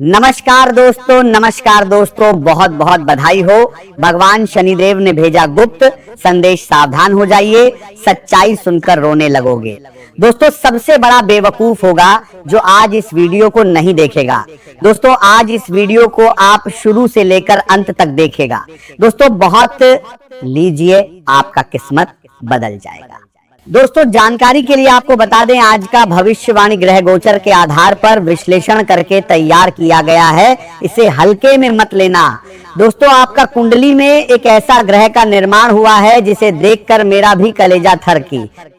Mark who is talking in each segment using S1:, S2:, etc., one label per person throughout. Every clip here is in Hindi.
S1: नमस्कार दोस्तों, बहुत बहुत बधाई हो। भगवान शनिदेव ने भेजा गुप्त संदेश, सावधान हो जाइए, सच्चाई सुनकर रोने लगोगे। दोस्तों, सबसे बड़ा बेवकूफ होगा जो आज इस वीडियो को नहीं देखेगा। दोस्तों, आज इस वीडियो को आप शुरू से लेकर अंत तक देखेगा। दोस्तों, बहुत लीजिए, आपका किस्मत बदल जाएगा। दोस्तों, जानकारी के लिए आपको बता दें, आज का भविष्यवाणी ग्रह गोचर के आधार पर विश्लेषण करके तैयार किया गया है, इसे हल्के में मत लेना। दोस्तों, आपका कुंडली में एक ऐसा ग्रह का निर्माण हुआ है जिसे देखकर मेरा भी कलेजा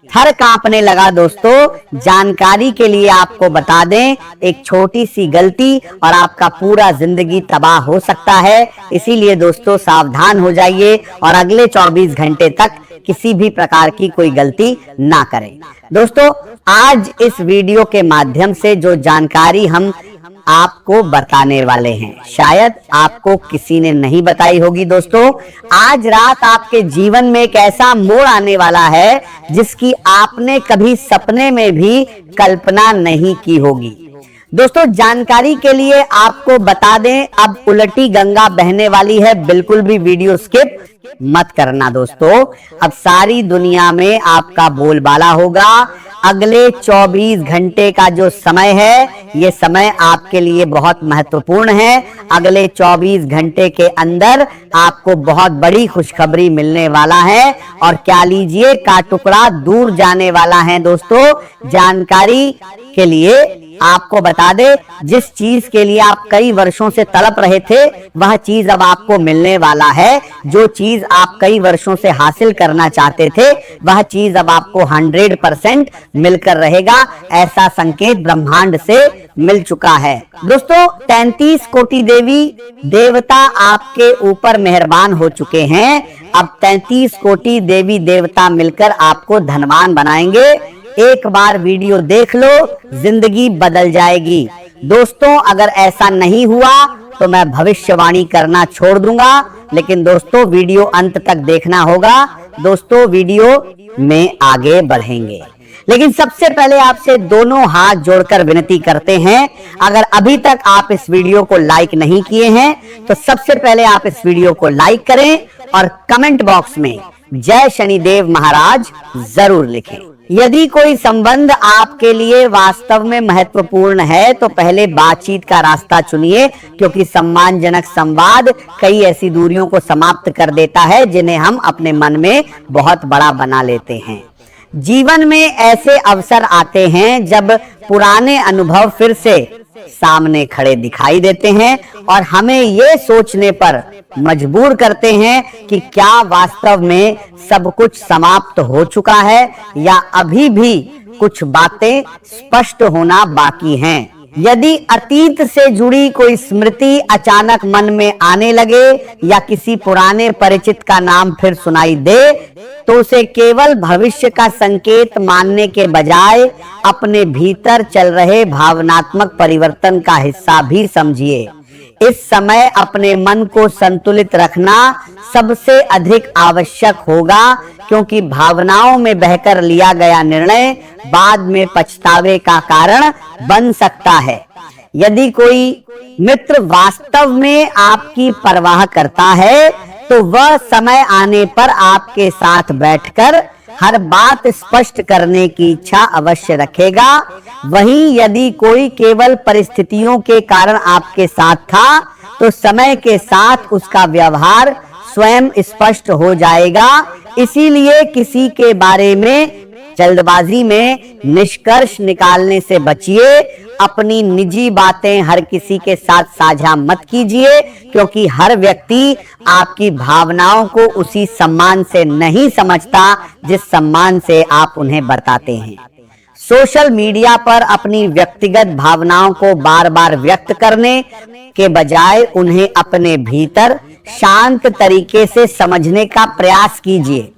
S1: थर कांपने लगा। दोस्तों, जानकारी के लिए आपको बता दें, एक छोटी सी गलती और आपका पूरा जिंदगी तबाह हो सकता है। इसीलिए दोस्तों, सावधान हो जाइए और अगले 24 घंटे तक किसी भी प्रकार की कोई गलती ना करें। दोस्तों, आज इस वीडियो के माध्यम से जो जानकारी हम आपको बताने वाले हैं, शायद आपको किसी ने नहीं बताई होगी। दोस्तों, आज रात आपके जीवन में एक ऐसा मोड़ आने वाला है जिसकी आपने कभी सपने में भी कल्पना नहीं की होगी। दोस्तों, जानकारी के लिए आपको बता दें, अब उलटी गंगा बहने वाली है, बिल्कुल भी वीडियो स्किप मत करना। दोस्तों, अब सारी दुनिया में आपका बोलबाला होगा। अगले 24 घंटे का जो समय है, ये समय आपके लिए बहुत महत्वपूर्ण है। अगले 24 घंटे के अंदर आपको बहुत बड़ी खुशखबरी मिलने वाला है और क्या लीजिए का टुकड़ा दूर जाने वाला है। दोस्तों, जानकारी के लिए आपको बता दे, जिस चीज के लिए आप कई वर्षों से तड़प रहे थे, वह चीज अब आपको मिलने वाला है। जो चीज आप कई वर्षों से हासिल करना चाहते थे, वह चीज अब आपको 100% मिलकर रहेगा। ऐसा संकेत ब्रह्मांड से मिल चुका है। दोस्तों, 33 कोटि देवी देवता आपके ऊपर मेहरबान हो चुके हैं। अब 33 कोटि देवी देवता मिलकर आपको धनवान बनाएंगे। एक बार वीडियो देख लो, जिंदगी बदल जाएगी। दोस्तों, अगर ऐसा नहीं हुआ तो मैं भविष्यवाणी करना छोड़ दूंगा, लेकिन दोस्तों वीडियो अंत तक देखना होगा। दोस्तों, वीडियो में आगे बढ़ेंगे, लेकिन सबसे पहले आपसे दोनों हाथ जोड़कर विनती करते हैं, अगर अभी तक आप इस वीडियो को लाइक नहीं किए हैं तो सबसे पहले आप इस वीडियो को लाइक करें और कमेंट बॉक्स में जय शनिदेव महाराज जरूर लिखें। यदि कोई संबंध आपके लिए वास्तव में महत्वपूर्ण है तो पहले बातचीत का रास्ता चुनिए, क्योंकि सम्मानजनक संवाद कई ऐसी दूरियों को समाप्त कर देता है जिन्हें हम अपने मन में बहुत बड़ा बना लेते हैं। जीवन में ऐसे अवसर आते हैं जब पुराने अनुभव फिर से सामने खड़े दिखाई देते हैं और हमें ये सोचने पर मजबूर करते हैं कि क्या वास्तव में सब कुछ समाप्त हो चुका है या अभी भी कुछ बातें स्पष्ट होना बाकी हैं। यदि अतीत से जुड़ी कोई स्मृति अचानक मन में आने लगे या किसी पुराने परिचित का नाम फिर सुनाई दे, तो उसे केवल भविष्य का संकेत मानने के बजाय अपने भीतर चल रहे भावनात्मक परिवर्तन का हिस्सा भी समझिए। इस समय अपने मन को संतुलित रखना सबसे अधिक आवश्यक होगा, क्योंकि भावनाओं में बहकर लिया गया निर्णय बाद में पछतावे का कारण बन सकता है। यदि कोई मित्र वास्तव में आपकी परवाह करता है तो वह समय आने पर आपके साथ बैठकर हर बात स्पष्ट करने की इच्छा अवश्य रखेगा। वहीं यदि कोई केवल परिस्थितियों के कारण आपके साथ था तो समय के साथ उसका व्यवहार स्वयं स्पष्ट हो जाएगा। इसीलिए किसी के बारे में जल्दबाजी में निष्कर्ष निकालने से बचिए। अपनी निजी बातें हर किसी के साथ साझा मत कीजिए, क्योंकि हर व्यक्ति आपकी भावनाओं को उसी सम्मान से नहीं समझता जिस सम्मान से आप उन्हें बरताते हैं। सोशल मीडिया पर अपनी व्यक्तिगत भावनाओं को बार बार व्यक्त करने के बजाय उन्हें अपने भीतर शांत तरीके से समझने का प्रयास कीजिए।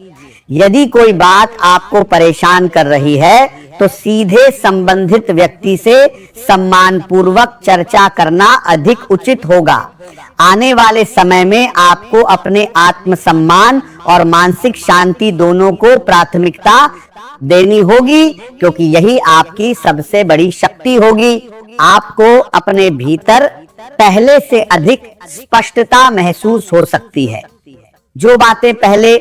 S1: यदि कोई बात आपको परेशान कर रही है तो सीधे संबंधित व्यक्ति से सम्मानपूर्वक चर्चा करना अधिक उचित होगा। आने वाले समय में आपको अपने आत्मसम्मान और मानसिक शांति दोनों को प्राथमिकता देनी होगी, क्योंकि यही आपकी सबसे बड़ी शक्ति होगी। आपको अपने भीतर पहले से अधिक स्पष्टता महसूस हो सकती है। जो बातें पहले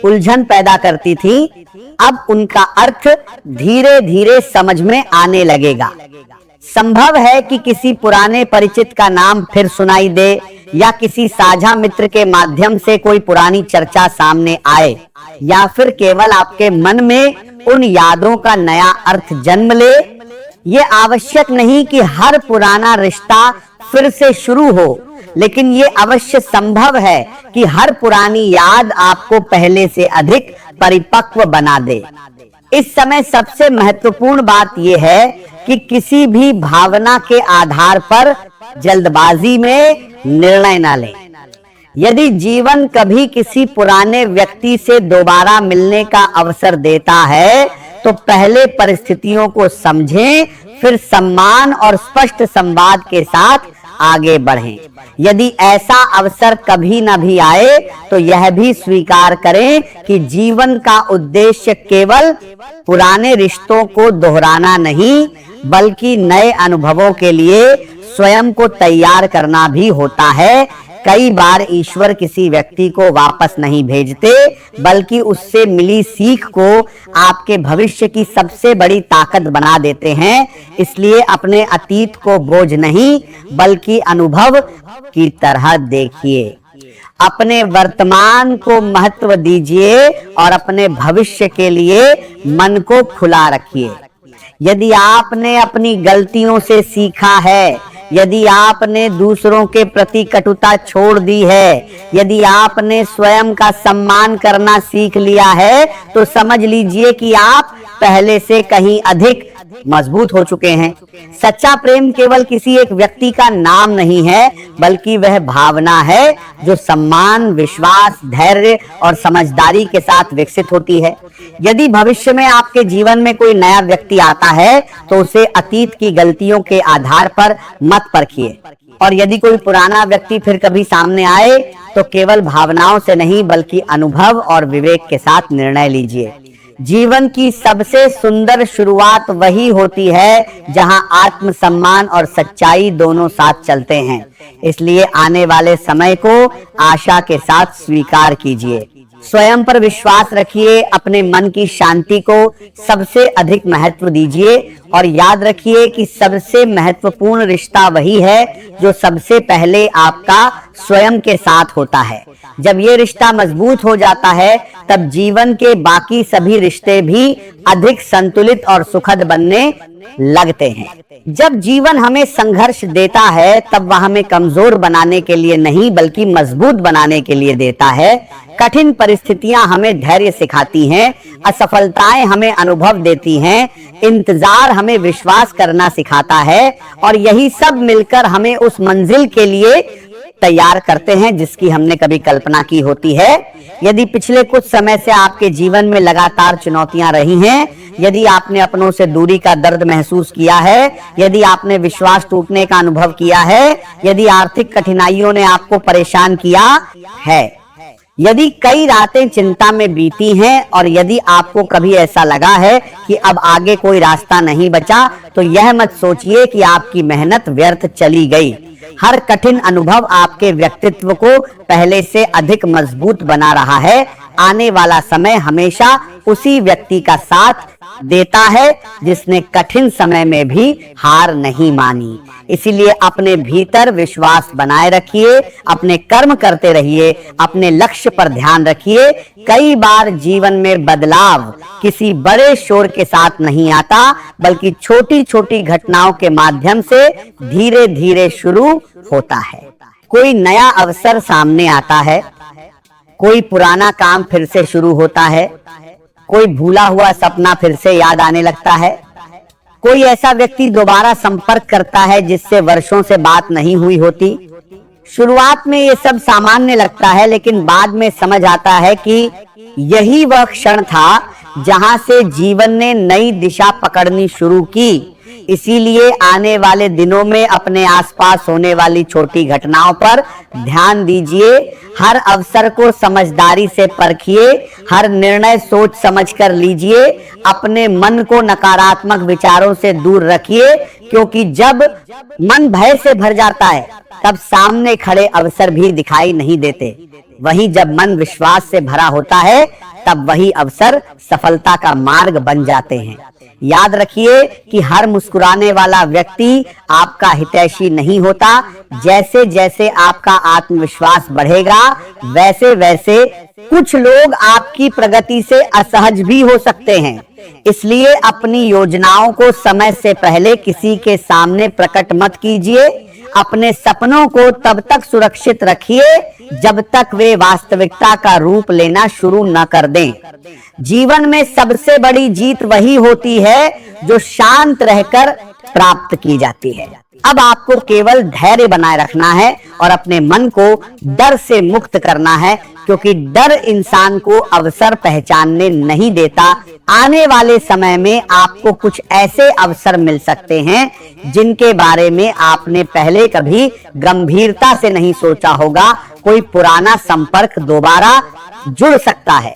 S1: उलझन पैदा करती थी, अब उनका अर्थ धीरे धीरे समझ में आने लगेगा। संभव है कि किसी पुराने परिचित का नाम फिर सुनाई दे या किसी साझा मित्र के माध्यम से कोई पुरानी चर्चा सामने आए, या फिर केवल आपके मन में उन यादों का नया अर्थ जन्म ले। ये आवश्यक नहीं कि हर पुराना रिश्ता फिर से शुरू हो, लेकिन ये अवश्य संभव है कि हर पुरानी याद आपको पहले से अधिक परिपक्व बना दे। इस समय सबसे महत्वपूर्ण बात यह है कि किसी भी भावना के आधार पर जल्दबाजी में निर्णय न लें। यदि जीवन कभी किसी पुराने व्यक्ति से दोबारा मिलने का अवसर देता है, तो पहले परिस्थितियों को समझें, फिर सम्मान और स्पष्ट संवाद के साथ आगे बढ़ें। यदि ऐसा अवसर कभी न भी आए, तो यह भी स्वीकार करें कि जीवन का उद्देश्य केवल पुराने रिश्तों को दोहराना नहीं, बल्कि नए अनुभवों के लिए स्वयं को तैयार करना भी होता है। कई बार ईश्वर किसी व्यक्ति को वापस नहीं भेजते, बल्कि उससे मिली सीख को आपके भविष्य की सबसे बड़ी ताकत बना देते हैं। इसलिए अपने अतीत को बोझ नहीं, बल्कि अनुभव की तरह देखिए। अपने वर्तमान को महत्व दीजिए और अपने भविष्य के लिए मन को खुला रखिए। यदि आपने अपनी गलतियों से सीखा है, यदि आपने दूसरों के प्रति कटुता छोड़ दी है, यदि आपने स्वयं का सम्मान करना सीख लिया है, तो समझ लीजिए कि आप पहले से कहीं अधिक मजबूत हो चुके हैं। सच्चा प्रेम केवल किसी एक व्यक्ति का नाम नहीं है, बल्कि वह भावना है जो सम्मान, विश्वास, धैर्य और समझदारी के साथ विकसित होती है। यदि भविष्य में आपके जीवन में कोई नया व्यक्ति आता है, तो उसे अतीत की गलतियों के आधार पर मत परखिए, और यदि कोई पुराना व्यक्ति फिर कभी सामने आए, तो केवल भावनाओं से नहीं, बल्कि अनुभव और विवेक के साथ निर्णय लीजिए। जीवन की सबसे सुंदर शुरुआत वही होती है जहां आत्मसम्मान और सच्चाई दोनों साथ चलते हैं। इसलिए आने वाले समय को आशा के साथ स्वीकार कीजिए। स्वयं पर विश्वास रखिए, अपने मन की शांति को सबसे अधिक महत्व दीजिए, और याद रखिए कि सबसे महत्वपूर्ण रिश्ता वही है जो सबसे पहले आपका स्वयं के साथ होता है। जब ये रिश्ता मजबूत हो जाता है, तब जीवन के बाकी सभी रिश्ते भी अधिक संतुलित और सुखद बनने लगते हैं। जब जीवन हमें संघर्ष देता है, तब वह हमें कमजोर बनाने के लिए नहीं, बल्कि मजबूत बनाने के लिए देता है। कठिन परिस्थितियां हमें धैर्य सिखाती हैं, असफलताएं हमें अनुभव देती हैं, इंतजार हमें विश्वास करना सिखाता है, और यही सब मिलकर हमें उस मंजिल के लिए तैयार करते हैं जिसकी हमने कभी कल्पना की होती है। यदि पिछले कुछ समय से आपके जीवन में लगातार चुनौतियां रही हैं, यदि आपने अपनों से दूरी का दर्द महसूस किया है, यदि आपने विश्वास टूटने का अनुभव किया है, यदि आर्थिक कठिनाइयों ने आपको परेशान किया है, यदि कई रातें चिंता में बीती हैं, और यदि आपको कभी ऐसा लगा है कि अब आगे कोई रास्ता नहीं बचा, तो यह मत सोचिए कि आपकी मेहनत व्यर्थ चली गई। हर कठिन अनुभव आपके व्यक्तित्व को पहले से अधिक मजबूत बना रहा है। आने वाला समय हमेशा उसी व्यक्ति का साथ देता है जिसने कठिन समय में भी हार नहीं मानी। इसीलिए अपने भीतर विश्वास बनाए रखिए, अपने कर्म करते रहिए, अपने लक्ष्य पर ध्यान रखिए। कई बार जीवन में बदलाव किसी बड़े शोर के साथ नहीं आता, बल्कि छोटी छोटी घटनाओं के माध्यम से धीरे धीरे शुरू होता है। कोई नया अवसर सामने आता है, कोई पुराना काम फिर से शुरू होता है, कोई भूला हुआ सपना फिर से याद आने लगता है, कोई ऐसा व्यक्ति दोबारा संपर्क करता है जिससे वर्षों से बात नहीं हुई होती। शुरुआत में ये सब सामान्य लगता है, लेकिन बाद में समझ आता है कि यही वह क्षण था जहां से जीवन ने नई दिशा पकड़नी शुरू की। इसीलिए आने वाले दिनों में अपने आसपास होने वाली छोटी घटनाओं पर ध्यान दीजिए। हर अवसर को समझदारी से परखिए, हर निर्णय सोच समझकर लीजिए, अपने मन को नकारात्मक विचारों से दूर रखिए, क्योंकि जब मन भय से भर जाता है तब सामने खड़े अवसर भी दिखाई नहीं देते। वहीं जब मन विश्वास से भरा होता है तब वही अवसर सफलता का मार्ग बन जाते हैं। याद रखिए कि हर मुस्कुराने वाला व्यक्ति आपका हितैषी नहीं होता। जैसे जैसे आपका आत्मविश्वास बढ़ेगा वैसे वैसे कुछ लोग आपकी प्रगति से असहज भी हो सकते हैं। इसलिए अपनी योजनाओं को समय से पहले किसी के सामने प्रकट मत कीजिए। अपने सपनों को तब तक सुरक्षित रखिए जब तक वे वास्तविकता का रूप लेना शुरू न कर दें। जीवन में सबसे बड़ी जीत वही होती है जो शांत रहकर प्राप्त की जाती है। अब आपको केवल धैर्य बनाए रखना है और अपने मन को डर से मुक्त करना है, क्योंकि डर इंसान को अवसर पहचानने नहीं देता। आने वाले समय में आपको कुछ ऐसे अवसर मिल सकते हैं जिनके बारे में आपने पहले कभी गंभीरता से नहीं सोचा होगा। कोई पुराना संपर्क दोबारा जुड़ सकता है,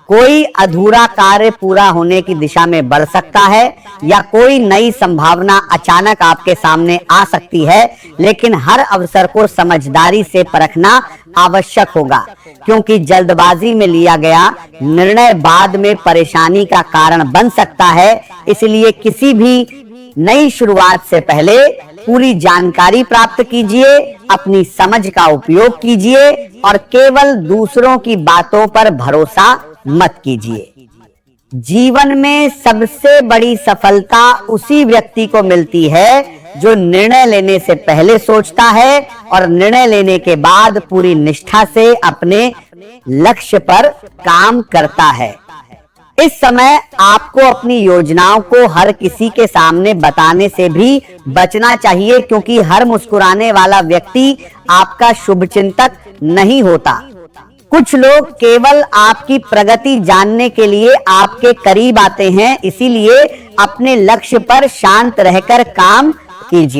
S1: कोई अधूरा कार्य पूरा होने की दिशा में बढ़ सकता है, या कोई नई संभावना अचानक आपके सामने आ सकती है। लेकिन हर अवसर को समझदारी से परखना आवश्यक होगा, क्योंकि जल्दबाजी में लिया गया निर्णय बाद में परेशानी का कारण बन सकता है। इसलिए किसी भी नई शुरुआत से पहले पूरी जानकारी प्राप्त कीजिए, अपनी समझ का उपयोग कीजिए और केवल दूसरों की बातों पर भरोसा मत कीजिए। जीवन में सबसे बड़ी सफलता उसी व्यक्ति को मिलती है जो निर्णय लेने से पहले सोचता है और निर्णय लेने के बाद पूरी निष्ठा से अपने लक्ष्य पर काम करता है। इस समय आपको अपनी योजनाओं को हर किसी के सामने बताने से भी बचना चाहिए, क्योंकि हर मुस्कुराने वाला व्यक्ति आपका शुभचिंतक नहीं होता। कुछ लोग केवल आपकी प्रगति जानने के लिए आपके करीब आते हैं। इसीलिए अपने लक्ष्य पर शांत रहकर काम कीजिए।